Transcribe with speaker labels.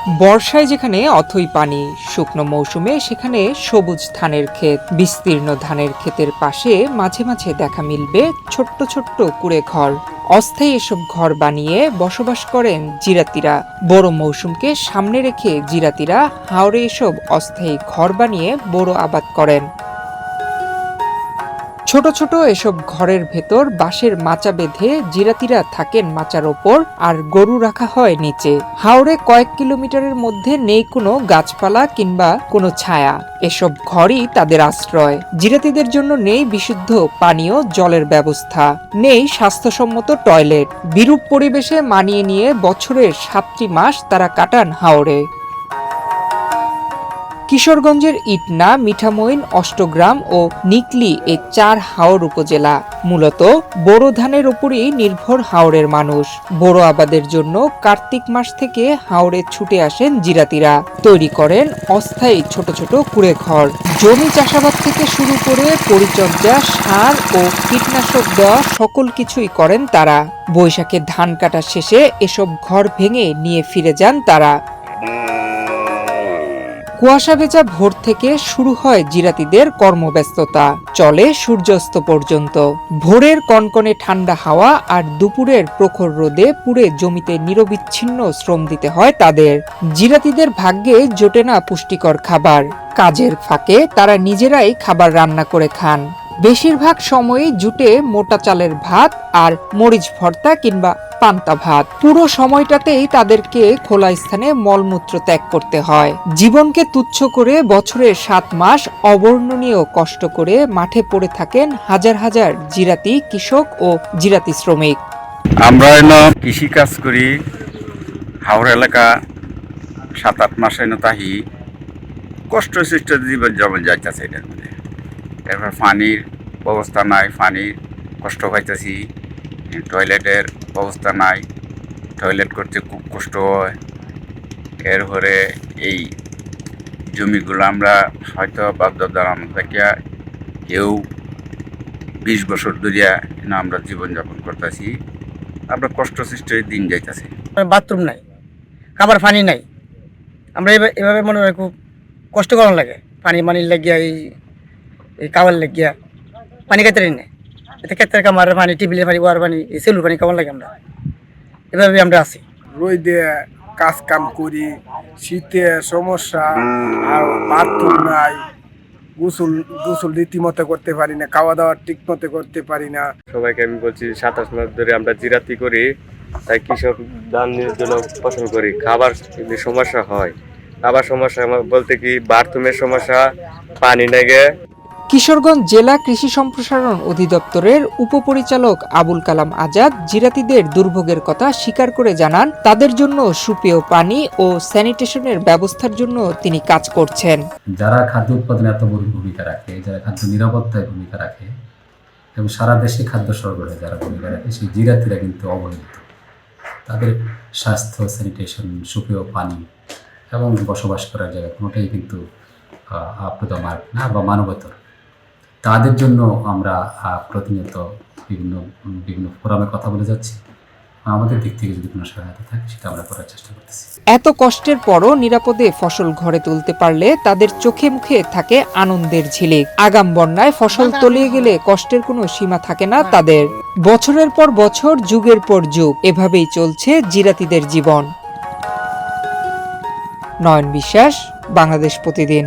Speaker 1: বর্ষায় যেখানে অথই পানি, শুকনো মৌসুমে সেখানে সবুজ ধানের ক্ষেত। বিস্তীর্ণ ধানের ক্ষেতের পাশে মাঝে মাঝে দেখা মিলবে ছোট্ট ছোট্ট কুঁড়ে ঘর। অস্থায়ী এসব ঘর বানিয়ে বসবাস করেন জিরাতিরা। বড় মৌসুমকে সামনে রেখে জিরাতিরা হাওরে এসব অস্থায়ী ঘর বানিয়ে বড় আবাদ করেন। ছোট ছোট এসব ঘরের ভেতর বাঁশের মাচা বেঁধে জিরাতিরা থাকেন মাচার ওপর, আর গরু রাখা হয় নিচে। হাওরে কয়েক কিলোমিটারের মধ্যে নেই কোনো গাছপালা কিংবা কোনো ছায়া। এসব ঘরই তাদের আশ্রয়। জিরাতিদের জন্য নেই বিশুদ্ধ পানীয় জলের ব্যবস্থা, নেই স্বাস্থ্যসম্মত টয়লেট। বিরূপ পরিবেশে মানিয়ে নিয়ে বছরের ৭টি মাস তারা কাটান হাওরে। কিশোরগঞ্জের ইটনা, মিঠামইন, অষ্টগ্রাম ও নিকলি এই ৪ হাওর উপজেলা। মূলত বোরো ধানের উপরই নির্ভর হাওরের মানুষ। বোরো আবাদের জন্য কার্তিক মাস থেকে হাওরে ছুটে আসেন জিরাতিরা। তৈরি করেন অস্থায়ী ছোট ছোট কুঁড়ে ঘর। জমি চাষাবাদ থেকে শুরু করে পরিচর্যা, সার ও কীটনাশক দেওয়া সকল কিছুই করেন তারা। বৈশাখে ধান কাটা শেষে এসব ঘর ভেঙে নিয়ে ফিরে যান তারা। কুয়াশা ভেজা ভোর থেকে শুরু হয় জিরাতিদের কর্মব্যস্ততা, চলে সূর্যাস্ত পর্যন্ত। ভোরের কনকনে ঠান্ডা হাওয়া আর দুপুরের প্রখর রোদে পুড়ে জমিতে নিরবিচ্ছিন্ন শ্রম দিতে হয় তাদের। জিরাতিদের ভাগ্যে জোটে না পুষ্টিকর খাবার। কাজের ফাঁকে তারা নিজেরাই খাবার রান্না করে খান। বেশিরভাগ সময়ই জুটে মোটা চালের ভাত আর মরিচ ভর্তা কিংবা পান্তা ভাত। পুরো সময়টাতেই তাদেরকে খোলা স্থানে মলমূত্র ত্যাগ করতে হয়। জীবনকে তুচ্ছ করে বছরের ৭ মাস অবর্ণনীয় কষ্ট করে মাঠে পড়ে থাকেন হাজার হাজার জিরাতি কৃষক ও জিরাতি শ্রমিক।
Speaker 2: আমরা কৃষি কাজ করি হাওড়া এলাকা ৭-৮ মাস তাহি কষ্ট সৃষ্ট জীবন যেমন যাইতেছে এটার মধ্যে। এরপর পানির ব্যবস্থা নাই, পানির কষ্ট পাইতেছি। টয়লেটের ব্যবস্থা নাই, টয়লেট করতে খুব কষ্ট হয়। এরপরে এই জমিগুলো আমরা হয়তো বাপদাদার আমল থেকে কেউ ২০ বছর ধরিয়া আমরা জীবনযাপন করতেছি। আমরা কষ্ট সৃষ্ট দিন যাইতেছি।
Speaker 3: বাথরুম নাই, খাবার পানি নাই। আমরা এভাবে মনে হয় খুব কষ্ট করার লাগে। পানি লাগিয়া এই খাবার লাগিয়া পানি খাইতে নেই। এতে ক্ষেত্রে কামার পানি, টিবিলের পানি, ওয়ার পানি, এই সেলুর পানি খাবার লাগে। আমরা এভাবে আমরা আছি।
Speaker 4: রোদে কাজ কাম করি, শীতে সমস্যা, আর বাথরুম নাই, গোসল রীতিমতো করতে পারি না, খাওয়া দাওয়া ঠিক মতো করতে পারি না।
Speaker 5: সবাইকে আমি বলছি ২৭ মাস ধরে আমরা জিরাতি করি, তাই কৃষক ধানের জন্য ফসল করি। খাবার সমস্যা হয়, খাবার সমস্যা বলতে কি বাথরুমের সমস্যা, পানি নেগে।
Speaker 1: কিশোরগঞ্জ জেলা কৃষি সম্প্রসারণ অধিদপ্তরের উপপরিচালক আবুল কালাম আজাদ জিরাতিদের দুর্ভোগের কথা স্বীকার করে জানান, তাদের জন্য সুপেয় পানি ও স্যানিটেশনের ব্যবস্থার জন্য তিনি কাজ করছেন।
Speaker 6: যারা খাদ্য উৎপাদনে এত বড় ভূমিকা রাখে, যারা খাদ্য নিরাপত্তায় ভূমিকা রাখে এবং সারা দেশে খাদ্য সরবরাহে যারা ভূমিকা রাখে, সেই জিরাতিরা কিন্তু অবহেলিত। তাদের স্বাস্থ্য, স্যানিটেশন, সুপেয় পানি এবং বসবাস করার জায়গা কোনোটাই কিন্তু আপ্রদমার না বা মানবতর। তাদের জন্য আমরা প্রতিনিয়ত বিভিন্ন ফোরামে কথা বলে যাচ্ছি। আমাদের দিক থেকে যদি কোনো সহায়তা থাকে সেটা আমরা করার চেষ্টা করতেছি।
Speaker 1: এত কষ্টের পরও নিরাপদে ফসল ঘরে তুলতে পারলে তাদের চোখে মুখে থাকে আনন্দের ঝিলিক। আগাম বন্যায় ফসল তলিয়ে গেলে কষ্টের কোনো সীমা থাকে না তাদের। বছরের পর বছর, যুগের পর যুগ এভাবেই চলছে জিরাতিদের জীবন। নয়ন বিশ্বাস, বাংলাদেশ প্রতিদিন।